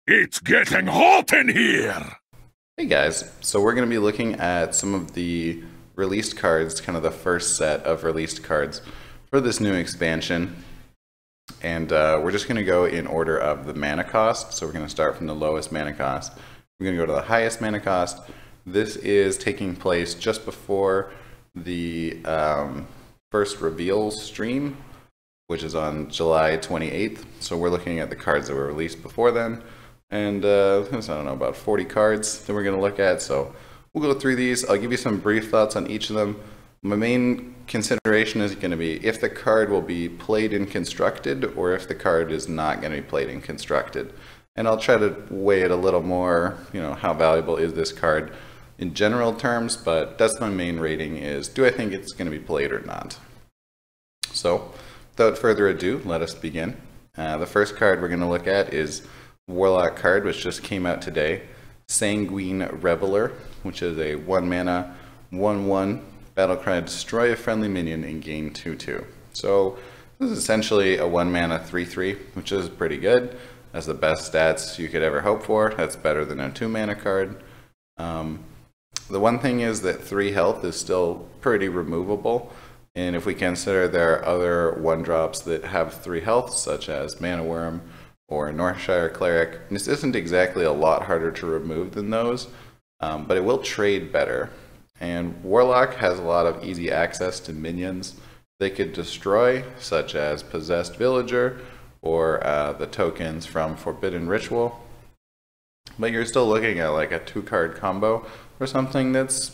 It's getting hot in here! Hey guys, so we're going to be looking at some of the released cards, kind of the first set of released cards for this new expansion. And we're just going to go in order of the mana cost. So we're going to start from the lowest mana cost. We're going to go to the highest mana cost. This is taking place just before the first reveal stream, which is on July 28th. So we're looking at the cards that were released before then. And I don't know, about 40 cards that we're going to look at. So we'll go through these. I'll give you some brief thoughts on each of them. My main consideration is going to be if the card will be played in Constructed or if the card is not going to be played in Constructed. And I'll try to weigh it a little more, how valuable is this card in general terms, but that's my main rating is, do I think it's going to be played or not? So without further ado, let us begin. The first card we're going to look at is Warlock card, which just came out today, Sanguine Reveler, which is a 1 mana, 1/1 battlecry, destroy a friendly minion and gain 2/2. So this is essentially a 1 mana 3/3, which is pretty good. That's the best stats you could ever hope for. That's better than a 2 mana card. The one thing is that 3 health is still pretty removable. And if we consider there are other 1-drops that have 3 health, such as Mana Worm or Northshire Cleric, this isn't exactly a lot harder to remove than those, but it will trade better. And Warlock has a lot of easy access to minions they could destroy, such as Possessed Villager or the tokens from Forbidden Ritual. But you're still looking at like a 2-card combo or something that's,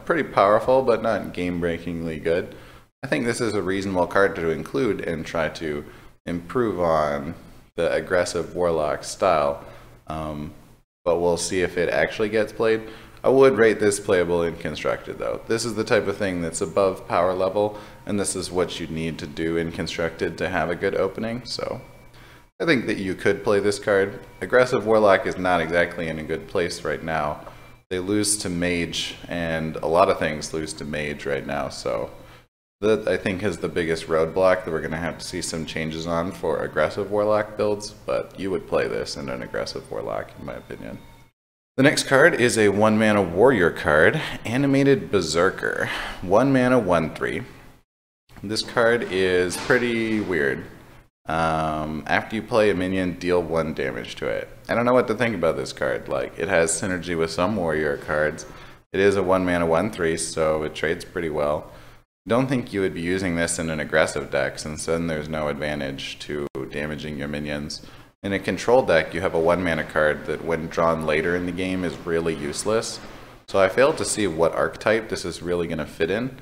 pretty powerful but not game-breakingly good. I think this is a reasonable card to include and try to improve on the aggressive Warlock style, but we'll see if it actually gets played. I would rate this playable in Constructed though. This is the type of thing that's above power level, and this is what you need to do in Constructed to have a good opening, so I think that you could play this card. Aggressive Warlock is not exactly in a good place right now. They lose to Mage, and a lot of things lose to Mage right now, so that I think is the biggest roadblock that we're going to have to see some changes on for aggressive Warlock builds, but you would play this in an aggressive Warlock in my opinion. The next card is a 1 mana warrior card, Animated Beserker. 1 mana 1/3. This card is pretty weird. After you play a minion, deal 1 damage to it. I don't know what to think about this card. Like, it has synergy with some warrior cards. It is a 1 mana 1/3, so it trades pretty well. Don't think you would be using this in an aggressive deck, since then there's no advantage to damaging your minions. In a control deck, you have a 1 mana card that when drawn later in the game is really useless. So I failed to see what archetype this is really going to fit in.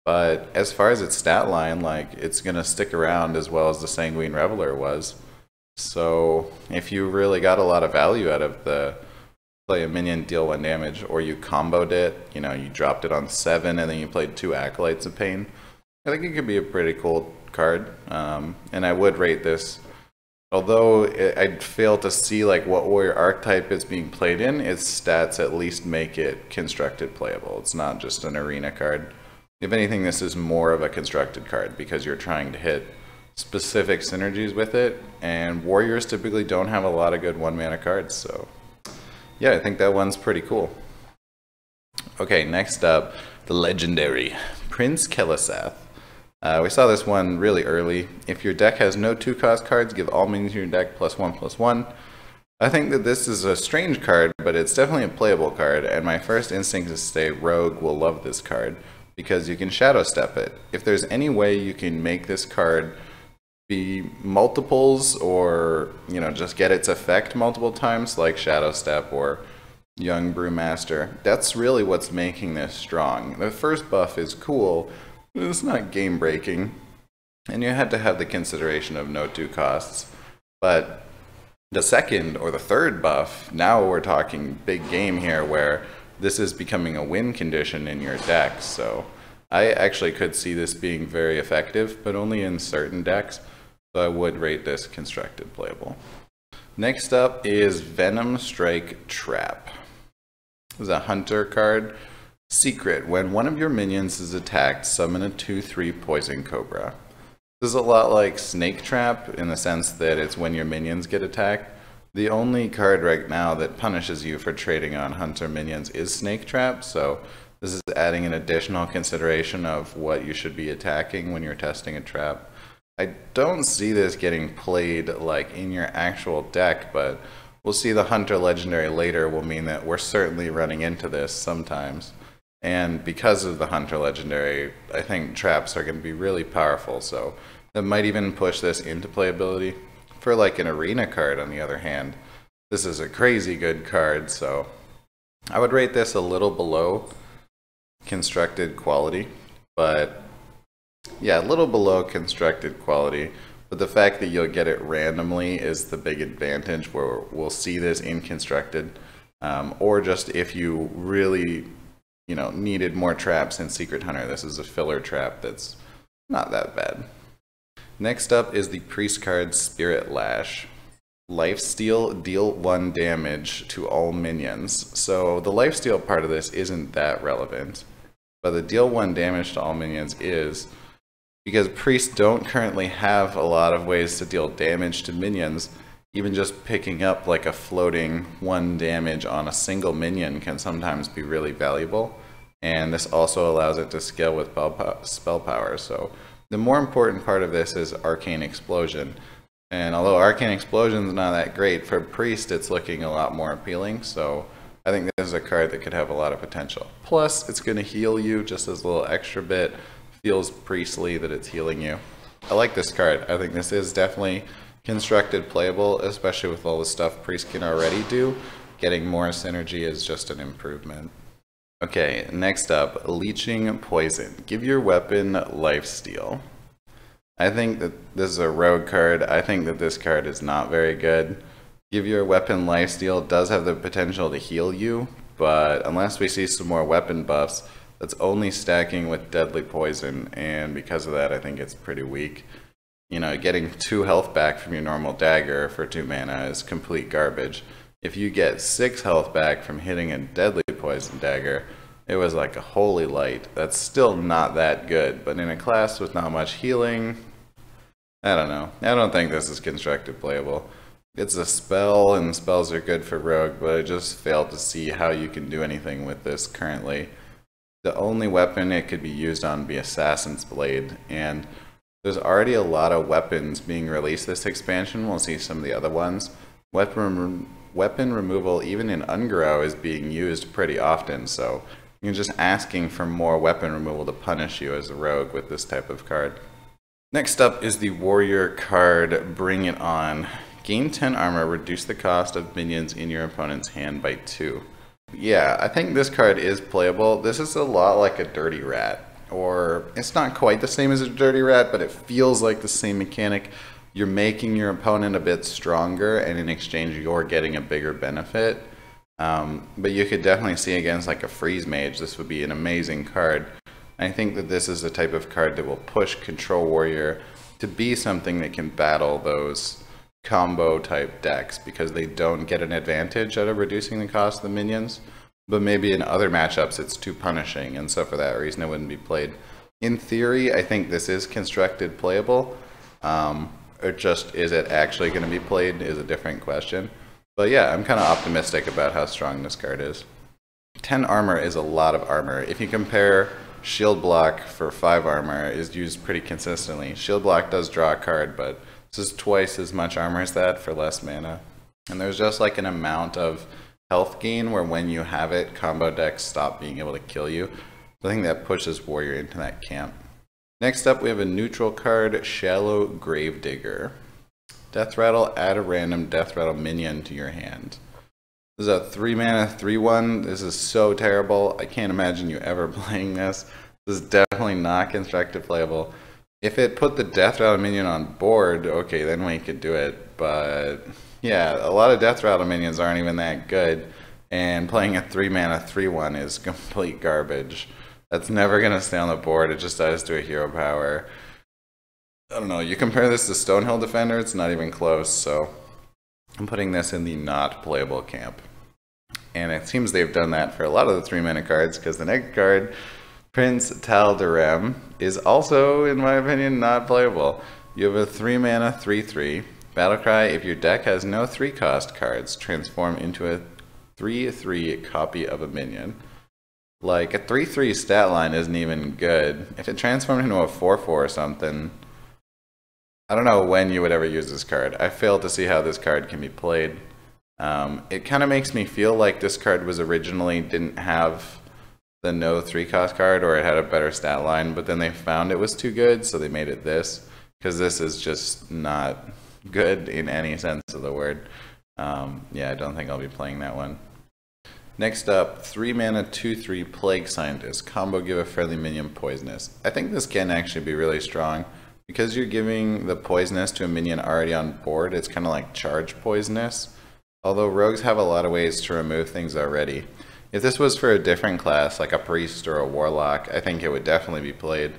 But as far as its stat line, like, it's going to stick around as well as the Sanguine Reveler was. So if you really got a lot of value out of the play a minion, deal 1 damage, or you comboed it, you dropped it on 7 and then you played 2 Acolytes of Pain, I think it could be a pretty cool card. And I would rate this, although I'd fail to see like what warrior archetype it's being played in, its stats at least make it Constructed playable. It's not just an arena card. If anything, this is more of a Constructed card because you're trying to hit specific synergies with it, and warriors typically don't have a lot of good 1 mana cards, so yeah, I think that one's pretty cool. Okay, next up, the legendary Prince Killa. We saw this one really early. If your deck has no 2-cost cards, give all minions in your deck +1/+1. I think that this is a strange card, but it's definitely a playable card, and my first instinct is to say Rogue will love this card, because you can Shadow Step it. If there's any way you can make this card be multiples or, just get its effect multiple times, like Shadow Step or Young Brewmaster, that's really what's making this strong. The first buff is cool, but it's not game breaking, and you had to have the consideration of no 2 costs. But the second or the third buff, now we're talking big game here, where this is becoming a win condition in your deck. So I actually could see this being very effective, but only in certain decks. So I would rate this Constructed playable. Next up is Venom Strike Trap. This is a hunter card. Secret. When one of your minions is attacked, summon a 2/3 Poison Cobra. This is a lot like Snake Trap in the sense that it's when your minions get attacked. The only card right now that punishes you for trading on hunter minions is Snake Trap, so this is adding an additional consideration of what you should be attacking when you're testing a trap. I don't see this getting played like in your actual deck, but we'll see. The Hunter Legendary later will mean that we're certainly running into this sometimes. And because of the Hunter Legendary, I think traps are going to be really powerful, so that might even push this into playability. For like an arena card, on the other hand, this is a crazy good card, so I would rate this a little below constructed quality, but yeah, a little below constructed quality. But the fact that you'll get it randomly is the big advantage, where we'll see this in constructed, or just if you really, you know, needed more traps in Secret Hunter, this is a filler trap that's not that bad. Next up is the Priest card Spirit Lash. Lifesteal, deal 1 damage to all minions. So the lifesteal part of this isn't that relevant, but the deal 1 damage to all minions is, because priests don't currently have a lot of ways to deal damage to minions. Even just picking up like a floating 1 damage on a single minion can sometimes be really valuable, and this also allows it to scale with spell power. So the more important part of this is Arcane Explosion. And although Arcane Explosion is not that great, for Priest it's looking a lot more appealing, so I think this is a card that could have a lot of potential. Plus, it's going to heal you just as a little extra bit. Feels priestly that it's healing you. I like this card. I think this is definitely constructed playable, especially with all the stuff Priest can already do. Getting more synergy is just an improvement. Okay, next up, Leeching Poison. Give your weapon lifesteal. I think that this is a rogue card. I think that this card is not very good. Give your weapon lifesteal does have the potential to heal you, but unless we see some more weapon buffs, that's only stacking with Deadly Poison, and because of that I think it's pretty weak. You know, getting 2 health back from your normal dagger for 2 mana is complete garbage. If you get 6 health back from hitting a Deadly Poison dagger, it was like a holy light. That's still not that good, but in a class with not much healing, I don't know. I don't think this is constructed playable. It's a spell, and spells are good for rogue, but I just failed to see how you can do anything with this currently. The only weapon it could be used on would be Assassin's Blade, and there's already a lot of weapons being released this expansion. We'll see some of the other ones. Weapon removal, even in Ungrow, is being used pretty often, so you're just asking for more weapon removal to punish you as a rogue with this type of card. Next up is the Warrior card, Bring It On. Gain 10 armor, reduce the cost of minions in your opponent's hand by 2. Yeah, I think this card is playable. This is a lot like a Dirty Rat, or it's not quite the same as a Dirty Rat, but it feels like the same mechanic. You're making your opponent a bit stronger, and in exchange you're getting a bigger benefit. But you could definitely see against like a Freeze Mage, this would be an amazing card. I think that this is the type of card that will push Control Warrior to be something that can battle those combo type decks, because they don't get an advantage out of reducing the cost of the minions, but maybe in other matchups it's too punishing, and so for that reason it wouldn't be played. In theory, I think this is constructed playable, or just is it actually going to be played is a different question. But yeah, I'm kind of optimistic about how strong this card is. 10 armor is a lot of armor. If you compare Shield Block for 5 armor is used pretty consistently. Shield Block does draw a card, but this is twice as much armor as that for less mana. And there's just like an amount of health gain where when you have it, combo decks stop being able to kill you. So I think that pushes Warrior into that camp. Next up, we have a neutral card, Shallow Gravedigger. Death Rattle, add a random Death Rattle minion to your hand. This is a 3 mana 3/1. This is so terrible. I can't imagine you ever playing this. This is definitely not constructed playable. If it put the Death Rattle minion on board, okay, then we could do it. But yeah, a lot of Death Rattle minions aren't even that good. And playing a 3 mana 3/1 is complete garbage. That's never going to stay on the board. It just dies to a hero power. I don't know, you compare this to Stonehill Defender, it's not even close, so I'm putting this in the not playable camp. And it seems they've done that for a lot of the 3 mana cards, because the next card, Prince Tal'Daram, is also, in my opinion, not playable. You have a 3 mana 3/3. Battlecry, if your deck has no 3-cost cards, transform into a 3/3 copy of a minion. Like, a 3/3 stat line isn't even good. If it transformed into a 4/4 or something, I don't know when you would ever use this card. I fail to see how this card can be played. It kind of makes me feel like this card was originally didn't have the no 3-cost card, or it had a better stat line, but then they found it was too good, so they made it this, because this is just not good in any sense of the word. Yeah, I don't think I'll be playing that one. Next up, 3 mana 2/3 Plague Scientist. Combo, give a friendly minion poisonous. I think this can actually be really strong. Because you're giving the poisonous to a minion already on board, it's kind of like charge poisonous. Although rogues have a lot of ways to remove things already. If this was for a different class, like a priest or a warlock, I think it would definitely be played.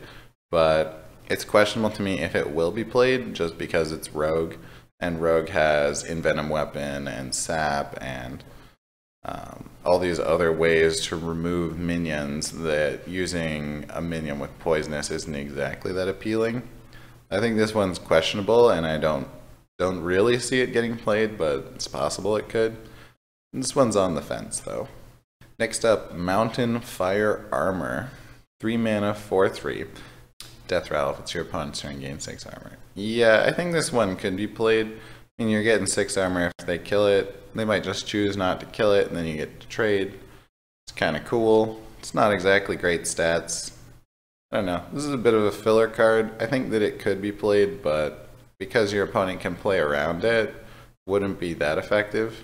But it's questionable to me if it will be played, just because it's rogue. And rogue has Envenom Weapon and Sap and all these other ways to remove minions that using a minion with poisonous isn't exactly that appealing. I think this one's questionable, and I don't really see it getting played, but it's possible it could. This one's on the fence, though. Next up, Mountain Fire Armor. 3 mana, 4/3. Death Rattle if it's your opponent's turn, gain 6 armor. Yeah, I think this one could be played. I mean, you're getting 6 armor if they kill it. They might just choose not to kill it, and then you get to trade. It's kind of cool. It's not exactly great stats. I don't know. This is a bit of a filler card. I think that it could be played, but because your opponent can play around it, wouldn't be that effective.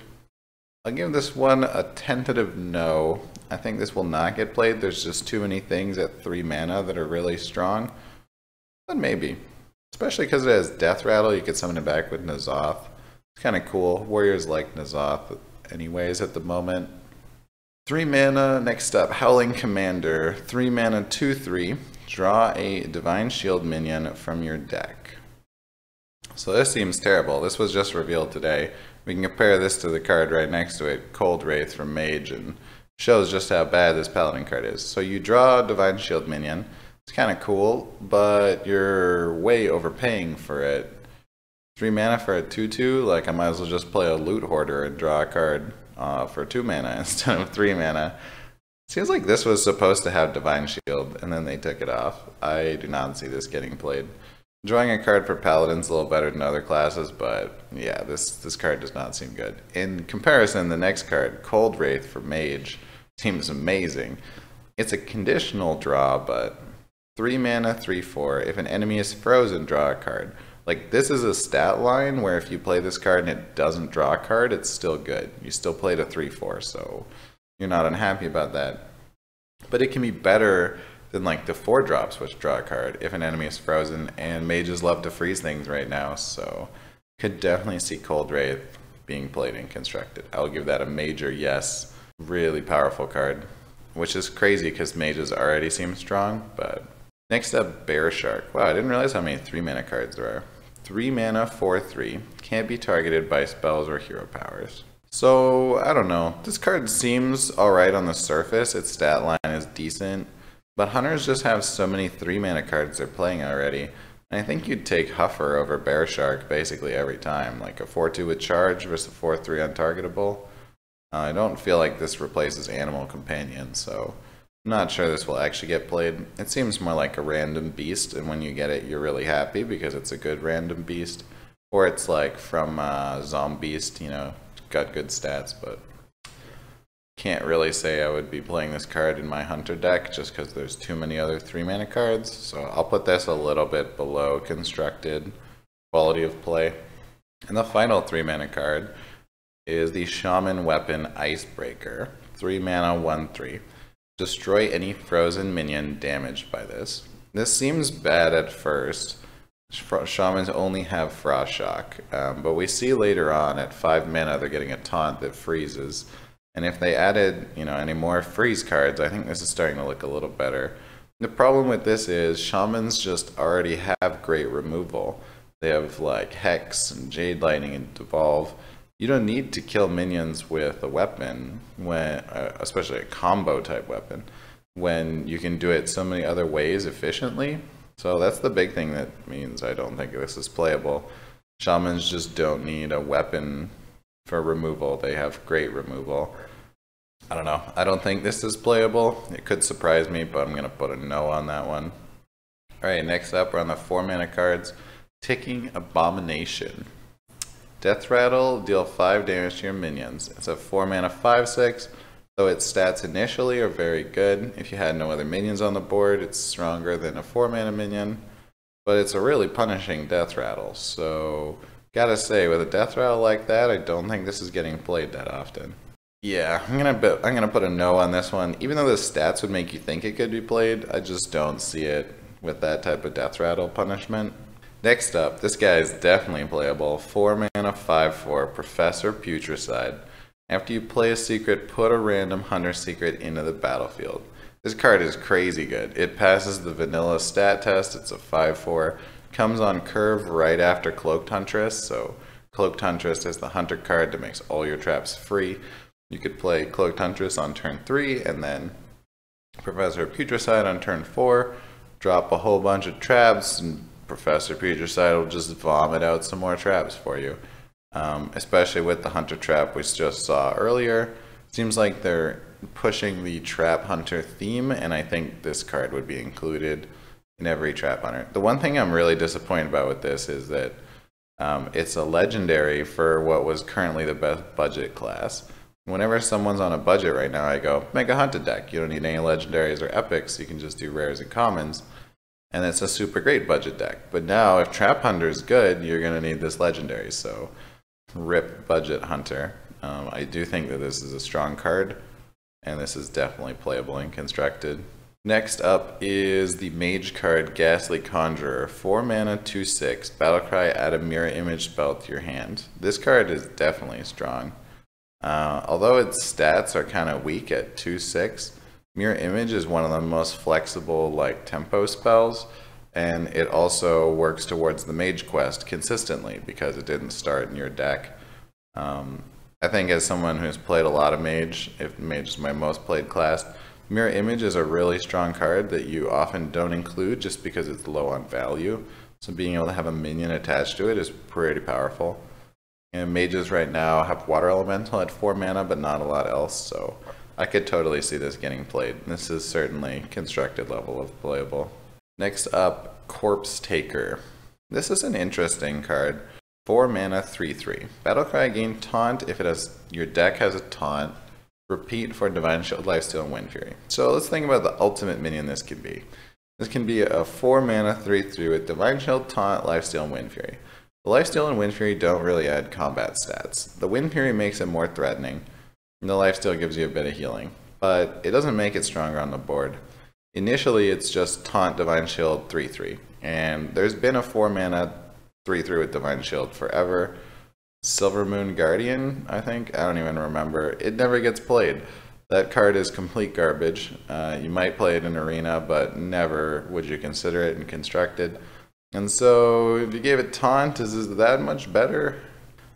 I'll give this one a tentative no. I think this will not get played. There's just too many things at 3 mana that are really strong. But maybe. Especially because it has Death Rattle, you could summon it back with N'Zoth. It's kind of cool. Warriors like N'Zoth anyways at the moment. 3 mana, next up, Howling Commander. 3 mana, 2/3. Draw a Divine Shield minion from your deck. So this seems terrible. This was just revealed today. We can compare this to the card right next to it, Cold Wraith from Mage, and shows just how bad this Paladin card is. So you draw a Divine Shield minion. It's kind of cool, but you're way overpaying for it. 3 mana for a 2/2, like I might as well just play a Loot Hoarder and draw a card for 2 mana instead of 3 mana. Seems like this was supposed to have Divine Shield, and then they took it off. I do not see this getting played. Drawing a card for Paladin's a little better than other classes, but yeah, this card does not seem good. In comparison, the next card, Cold Wraith for Mage, seems amazing. It's a conditional draw, but 3 mana, 3/4. If an enemy is frozen, draw a card. Like, this is a stat line where if you play this card and it doesn't draw a card, it's still good. You still played a 3/4, so you're not unhappy about that. But it can be better than like the 4 drops which draw a card if an enemy is frozen, and mages love to freeze things right now, so could definitely see Cold Wraith being played and constructed. I'll give that a major yes. Really powerful card, which is crazy because mages already seem strong. But next up, Bear Shark. Wow, I didn't realize how many 3 mana cards there are. 3 mana, 4/3. Can't be targeted by spells or hero powers. So, I don't know. This card seems alright on the surface. Its stat line is decent. But hunters just have so many 3 mana cards they're playing already. And I think you'd take Huffer over Bear Shark basically every time. Like a 4/2 with charge versus a 4/3 untargetable. I don't feel like this replaces Animal Companion, so I'm not sure this will actually get played. It seems more like a random beast, and when you get it, you're really happy because it's a good random beast. Or it's like from Zombeast, you know, got good stats, but can't really say I would be playing this card in my Hunter deck just because there's too many other 3 mana cards. So I'll put this a little bit below constructed quality of play. And the final 3 mana card is the Shaman Weapon Icebreaker. 3 mana, 1/3. Destroy any frozen minion damaged by this. This seems bad at first. Shamans only have Frost Shock, but we see later on at 5 mana they're getting a taunt that freezes. And if they added, you know, any more freeze cards, I think this is starting to look a little better. The problem with this is Shamans just already have great removal. They have like Hex and Jade Lightning and Devolve. You don't need to kill minions with a weapon, when, especially a combo type weapon, when you can do it so many other ways efficiently. So that's the big thing that means I don't think this is playable. Shamans just don't need a weapon for removal. They have great removal. I don't know. I don't think this is playable. It could surprise me, but I'm going to put a no on that one. Alright, next up we're on the 4 mana cards. Ticking Abomination. Death Rattle, deal 5 damage to your minions. It's a 4 mana 5/6, so its stats initially are very good. If you had no other minions on the board, it's stronger than a 4 mana minion. But it's a really punishing Death Rattle, so gotta say, with a Death Rattle like that, I don't think this is getting played that often. Yeah, I'm gonna put a no on this one. Even though the stats would make you think it could be played, I just don't see it with that type of Death Rattle punishment. Next up, this guy is definitely playable. 4 mana 5/4, Professor Putricide. After you play a secret, put a random hunter secret into the battlefield. This card is crazy good. It passes the vanilla stat test. It's a 5/4. Comes on curve right after Cloaked Huntress. So Cloaked Huntress is the hunter card that makes all your traps free. You could play Cloaked Huntress on turn 3 and then Professor Putricide on turn 4. Drop a whole bunch of traps and Professor Putricide will just vomit out some more traps for you. Especially with the hunter trap we just saw earlier. Seems like they're pushing the trap hunter theme, and I think this card would be included in every trap hunter. The one thing I'm really disappointed about with this is that it's a legendary for what was currently the best budget class. Whenever someone's on a budget right now, I go, make a hunted deck. You don't need any legendaries or epics, you can just do rares and commons. And it's a super great budget deck. But now, if Trap Hunter is good, you're going to need this legendary, so rip budget hunter. I do think that this is a strong card, and this is definitely playable and constructed. Next up is the Mage card, Ghastly Conjurer. 4 mana, 2/6. Battlecry, add a mirror image spell to your hand. This card is definitely strong. Although its stats are kind of weak at 2/6, Mirror Image is one of the most flexible like tempo spells, and it also works towards the Mage quest consistently because it didn't start in your deck. I think as someone who's played a lot of Mage, if Mage is my most played class, Mirror Image is a really strong card that you often don't include just because it's low on value. So being able to have a minion attached to it is pretty powerful. And Mages right now have Water Elemental at 4 mana, but not a lot else, so I could totally see this getting played. This is certainly constructed level of playable. Next up, Corpse Taker. This is an interesting card. 4 mana, 3/3. Battlecry, gain taunt if your deck has a taunt. Repeat for Divine Shield, Lifesteal, and Wind Fury. So let's think about the ultimate minion this can be. This can be a 4 mana, 3/3 with Divine Shield, Taunt, Lifesteal, and Wind Fury. The Lifesteal and Wind Fury don't really add combat stats. The Wind Fury makes it more threatening, and the Lifesteal gives you a bit of healing, but it doesn't make it stronger on the board. Initially, it's just Taunt, Divine Shield, 3/3, and there's been a 4 mana 3/3 with Divine Shield forever. Silvermoon Guardian, I think? I don't even remember. It never gets played. That card is complete garbage. You might play it in Arena, but never would you consider it in Constructed. And so, if you gave it Taunt, is it that much better?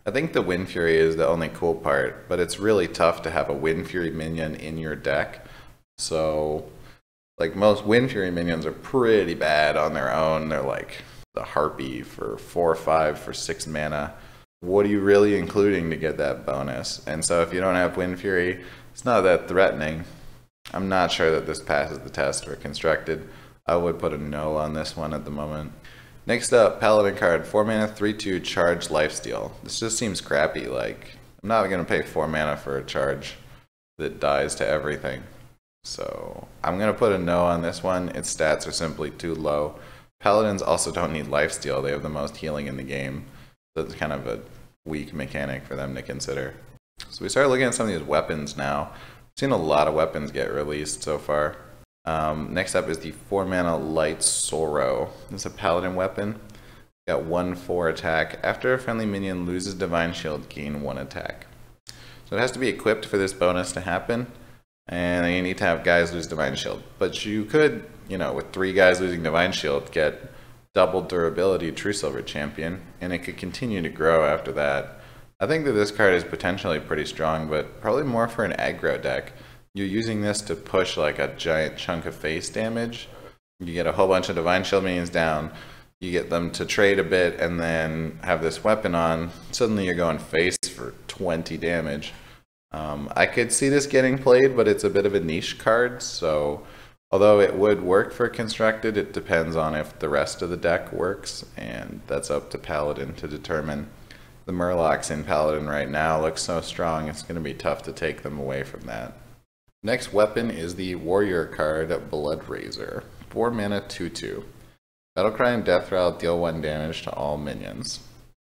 I think the Wind Fury is the only cool part, but it's really tough to have a Wind Fury minion in your deck. So, like most Wind Fury minions are pretty bad on their own. They're like the Harpy for 4 or 5 for 6 mana. What are you really including to get that bonus? And so if you don't have Wind Fury, it's not that threatening. I'm not sure that this passes the test for Constructed. I would put a no on this one at the moment. Next up, Paladin card, 4 mana, 3/2, charge, lifesteal. This just seems crappy. Like, I'm not going to pay 4 mana for a charge that dies to everything. So I'm going to put a no on this one. Its stats are simply too low. Paladins also don't need lifesteal. They have the most healing in the game. So it's kind of a weak mechanic for them to consider. So we start looking at some of these weapons now. I've seen a lot of weapons get released so far. Next up is the 4 mana Light Sorrow. It's a Paladin weapon. Got 1/4 attack. After a friendly minion loses Divine Shield, gain 1 attack. So it has to be equipped for this bonus to happen. And you need to have guys lose Divine Shield. But you could, with 3 guys losing Divine Shield, get double durability True Silver Champion, and it could continue to grow after that. I think that this card is potentially pretty strong, but probably more for an aggro deck. You're using this to push like a giant chunk of face damage. You get a whole bunch of Divine Shield minions down, You get them to trade a bit and then have this weapon on. Suddenly you're going face for 20 damage. I could see this getting played, but it's a bit of a niche card, so although it would work for Constructed, it depends on if the rest of the deck works, and that's up to Paladin to determine. The Murlocs in Paladin right now look so strong, it's going to be tough to take them away from that. Next weapon is the Warrior card, Bloodraiser. 4 mana 2/2. Battlecry and Death Rattle deal 1 damage to all minions.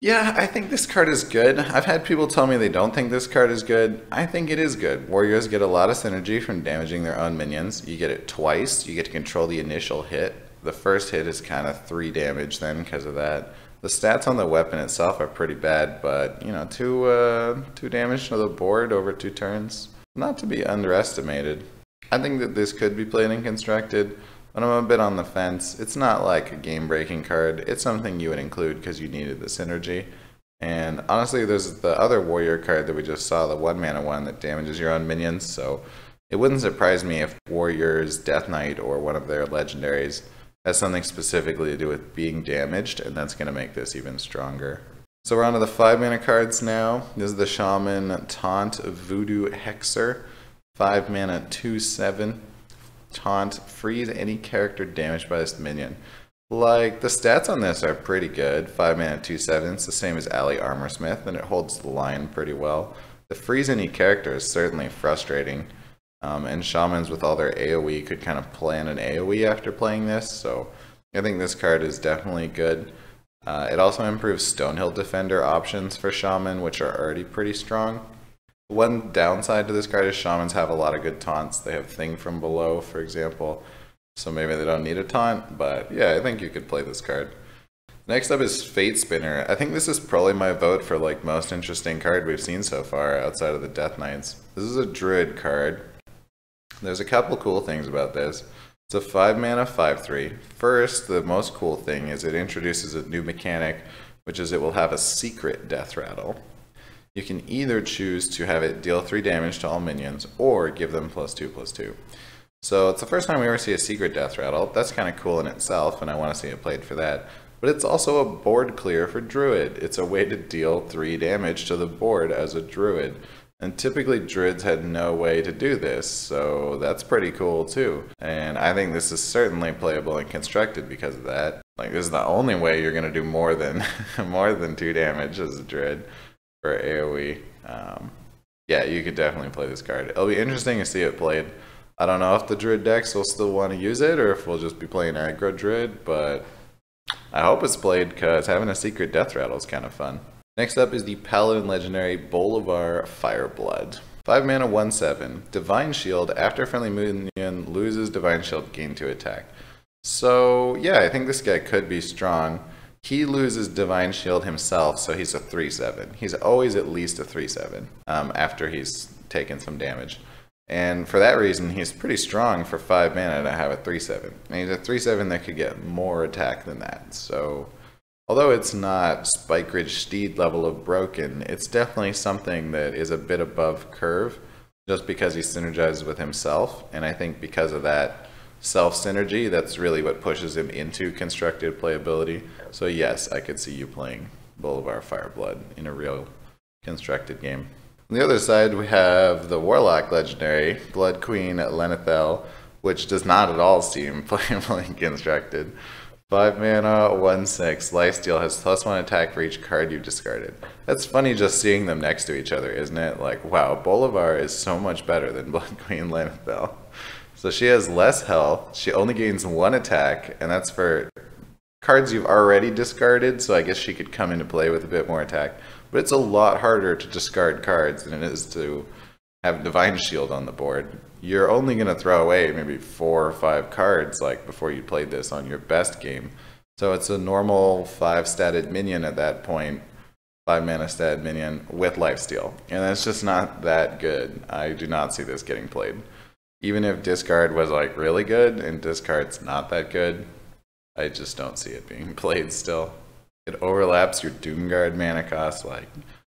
Yeah, I think this card is good. I've had people tell me they don't think this card is good. I think it is good. Warriors get a lot of synergy from damaging their own minions. You get it twice. You get to control the initial hit. The first hit is kind of 3 damage then because of that. The stats on the weapon itself are pretty bad, but, you know, 2 damage to the board over 2 turns. Not to be underestimated. I think that this could be played in Constructed, but I'm a bit on the fence. It's not like a game-breaking card. It's something you would include because you needed the synergy. And honestly, there's the other Warrior card that we just saw, the 1 mana one that damages your own minions, so it wouldn't surprise me if Warriors, Death Knight, or one of their legendaries has something specifically to do with being damaged, and that's going to make this even stronger. So we're on to the 5 mana cards now. This is the Shaman Taunt Voodoo Hexer. 5 mana 2/7. Taunt, freeze any character damaged by this minion. Like, the stats on this are pretty good. 5 mana 2/7, it's the same as Ally Armorsmith, and it holds the line pretty well. The freeze any character is certainly frustrating, and Shamans with all their AoE could kind of plan an AoE after playing this, so I think this card is definitely good. It also improves Stonehill Defender options for Shaman, which are already pretty strong. One downside to this card is Shamans have a lot of good taunts. They have Thing from Below, for example, so maybe they don't need a taunt, but yeah, I think you could play this card. Next up is Fate Spinner. I think this is probably my vote for like most interesting card we've seen so far outside of the Death Knights. This is a Druid card. There's a couple cool things about this. It's a 5 mana 5/3. First, the most cool thing is it introduces a new mechanic, which is it will have a secret Death Rattle. You can either choose to have it deal 3 damage to all minions, or give them +2/+2. So it's the first time we ever see a secret Death Rattle. That's kind of cool in itself, and I want to see it played for that. But it's also a board clear for Druid. It's a way to deal 3 damage to the board as a Druid. And typically Druids had no way to do this, so that's pretty cool too. And I think this is certainly playable and Constructed because of that. Like, this is the only way you're going to do more than 2 damage as a Druid. For AoE. Yeah, you could definitely play this card. It'll be interesting to see it played. I don't know if the Druid decks will still want to use it or if we'll just be playing aggro Druid, but I hope it's played because having a secret Death Rattle is kind of fun. Next up is the Paladin legendary Bulevar Fireblood. 5 mana 1/7. Divine Shield. After friendly minion loses Divine Shield, gain 2 attack. So yeah, I think this guy could be strong. He loses Divine Shield himself, so he's a 3/7. He's always at least a 3/7 after he's taken some damage. And for that reason, he's pretty strong for 5 mana to have a 3/7. And he's a 3/7 that could get more attack than that. So, although it's not Spike Ridge Steed level of broken, it's definitely something that is a bit above curve, just because he synergizes with himself. And I think because of that self-synergy, that's really what pushes him into Constructed playability. So yes, I could see you playing Bulevar Fireblood in a real Constructed game. On the other side, we have the Warlock legendary, Blood Queen Lenethel, which does not at all seem playable in Constructed. 5 mana, 1/6. Lifesteal has +1 attack for each card you've discarded. That's funny just seeing them next to each other, isn't it? Like, wow, Bulevar is so much better than Blood Queen Lenethel. So she has less health, she only gains 1 attack, and that's for cards you've already discarded, so I guess she could come into play with a bit more attack. But it's a lot harder to discard cards than it is to have Divine Shield on the board. You're only going to throw away maybe 4 or 5 cards like before you played this on your best game. So it's a normal 5-statted minion at that point, 5 mana statted minion with lifesteal. And that's just not that good. I do not see this getting played. Even if discard was like really good and discard's not that good, I just don't see it being played still. It overlaps your Doomguard mana cost. Like,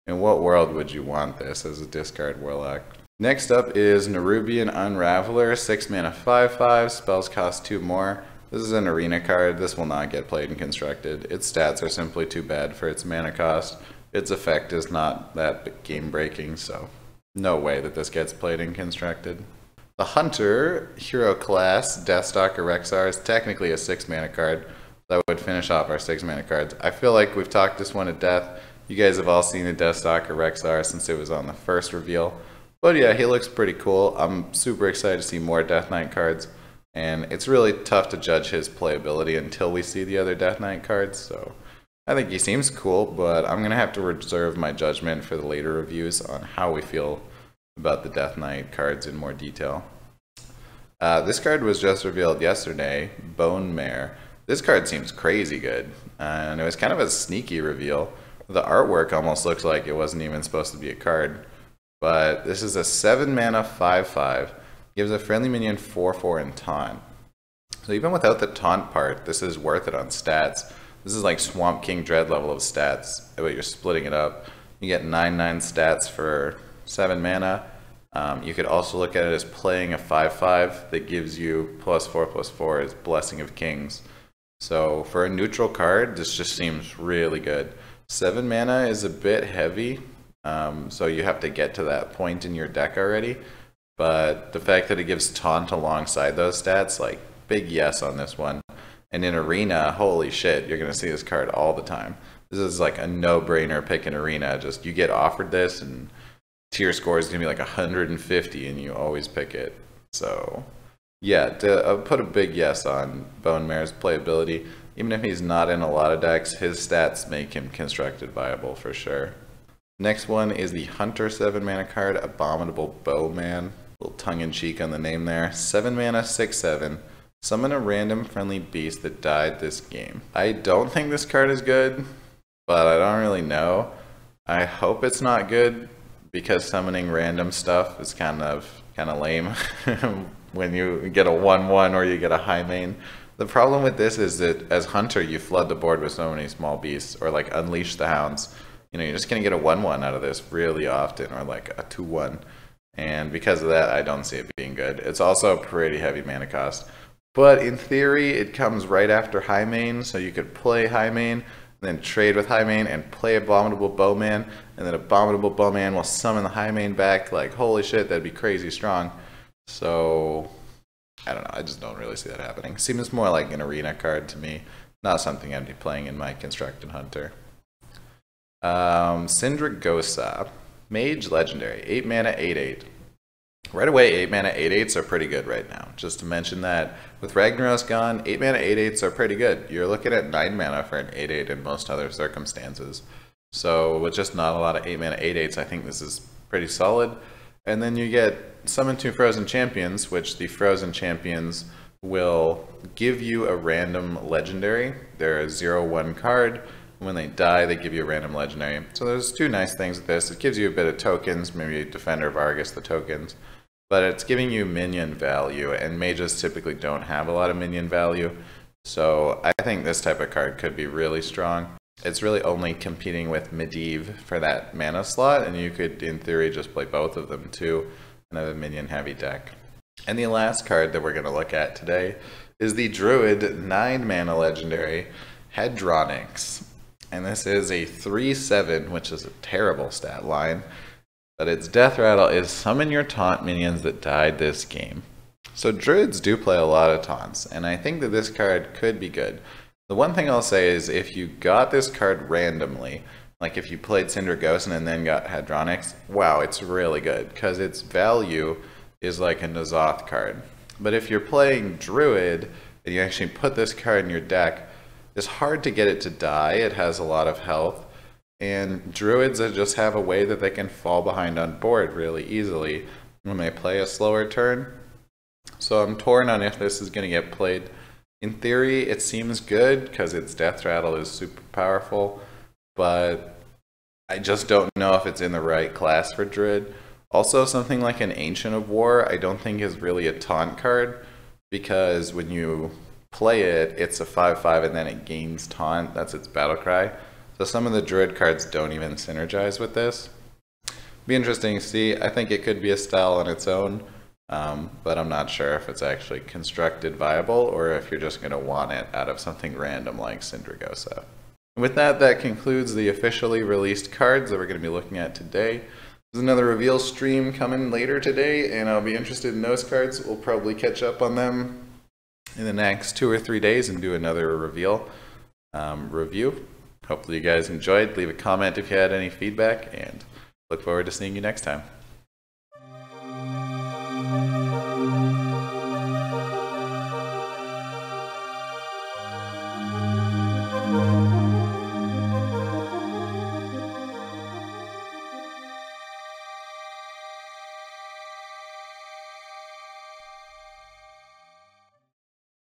in what world would you want this as a discard Warlock? Next up is Nerubian Unraveler, 6 mana 5/5, spells cost 2 more. This is an arena card. This will not get played and constructed. Its stats are simply too bad for its mana cost. Its effect is not that game breaking, so no way that this gets played and constructed. The Hunter hero class, Deathstalker Rexar, is technically a 6 mana card. That would finish off our 6 mana cards. I feel like we've talked this one to death. You guys have all seen the Deathstalker Rexar since it was on the first reveal. But yeah, he looks pretty cool. I'm super excited to see more Death Knight cards. And it's really tough to judge his playability until we see the other Death Knight cards. So I think he seems cool, but I'm going to have to reserve my judgment for the later reviews on how we feel about the Death Knight cards in more detail. This card was just revealed yesterday, Bone Mare. This card seems crazy good, and it was kind of a sneaky reveal. The artwork almost looks like it wasn't even supposed to be a card, but this is a 7 mana 5/5. Gives a friendly minion 4/4 and taunt. So even without the taunt part, this is worth it on stats. This is like Swamp King Dread level of stats, but you're splitting it up. You get 9/9 stats for 7 mana. You could also look at it as playing a 5/5 that gives you +4/+4 as Blessing of Kings. So for a neutral card, this just seems really good. 7 mana is a bit heavy, so you have to get to that point in your deck already. But the fact that it gives taunt alongside those stats, like, big yes on this one. And in Arena, holy shit, you're going to see this card all the time. This is like a no-brainer pick in Arena. Just, you get offered this, and tier score is going to be like 150, and you always pick it. So, yeah, I'll put a big yes on Bone Mare's playability. Even if he's not in a lot of decks, his stats make him constructed viable for sure. Next one is the Hunter 7 mana card, Abominable Bowman. A little tongue-in-cheek on the name there. 7 mana 6/7. Summon a random friendly beast that died this game. I don't think this card is good, but I don't really know. I hope it's not good, because summoning random stuff is kind of lame when you get a 1/1 or you get a high main. The problem with this is that as Hunter, you flood the board with so many small beasts, or like Unleash the Hounds. You know, you're just going to get a 1/1 out of this really often, or like a 2/1. And because of that, I don't see it being good. It's also a pretty heavy mana cost. But in theory, it comes right after High Main, so you could play High Main, then trade with High Main and play Abominable Bowman, and then Abominable Bowman will summon the High Main back. Like, holy shit, that'd be crazy strong. So, I don't know, I just don't really see that happening. Seems more like an Arena card to me, not something I'd be playing in my Constructed Hunter. Syndragosa, Mage Legendary, 8 mana 8/8. Right away, 8 mana 8/8s are pretty good right now. Just to mention that with Ragnaros gone, 8 mana 8/8s are pretty good. You're looking at 9 mana for an 8/8 in most other circumstances. So with just not a lot of 8 mana 8/8s, I think this is pretty solid. And then you get Summon 2 Frozen Champions, which the Frozen Champions will give you a random legendary. They're a 0/1 card. When they die, they give you a random legendary. So there's 2 nice things with this. It gives you a bit of tokens, maybe Defender of Argus, the tokens. But it's giving you minion value, and mages typically don't have a lot of minion value. So I think this type of card could be really strong. It's really only competing with Medivh for that mana slot, and you could, in theory, just play both of them too, and have a minion-heavy deck. And the last card that we're going to look at today is the Druid 9 mana legendary, Hedronix. And this is a 3/7, which is a terrible stat line. But its death rattle is summon your taunt minions that died this game. So druids do play a lot of taunts, and I think that this card could be good. The one thing I'll say is if you got this card randomly, like if you played Syndragosa and then got Hedronix, wow, it's really good, because its value is like a N'Zoth card. But if you're playing Druid, and you actually put this card in your deck, it's hard to get it to die. It has a lot of health. And Druids just have a way that they can fall behind on board really easily when they play a slower turn. So I'm torn on if this is going to get played. In theory, it seems good because its death rattle is super powerful, but I just don't know if it's in the right class for Druid. Also, something like an Ancient of War I don't think is really a taunt card, because when you play it, it's a 5/5 and then it gains taunt. That's its battle cry. So some of the Druid cards don't even synergize with this. Be interesting to see. I think it could be a style on its own, but I'm not sure if it's actually constructed viable or if you're just going to want it out of something random like Syndragosa. With that, that concludes the officially released cards that we're going to be looking at today. There's another reveal stream coming later today, and I'll be interested in those cards. We'll probably catch up on them in the next 2 or 3 days and do another reveal review. Hopefully you guys enjoyed. Leave a comment if you had any feedback, and look forward to seeing you next time.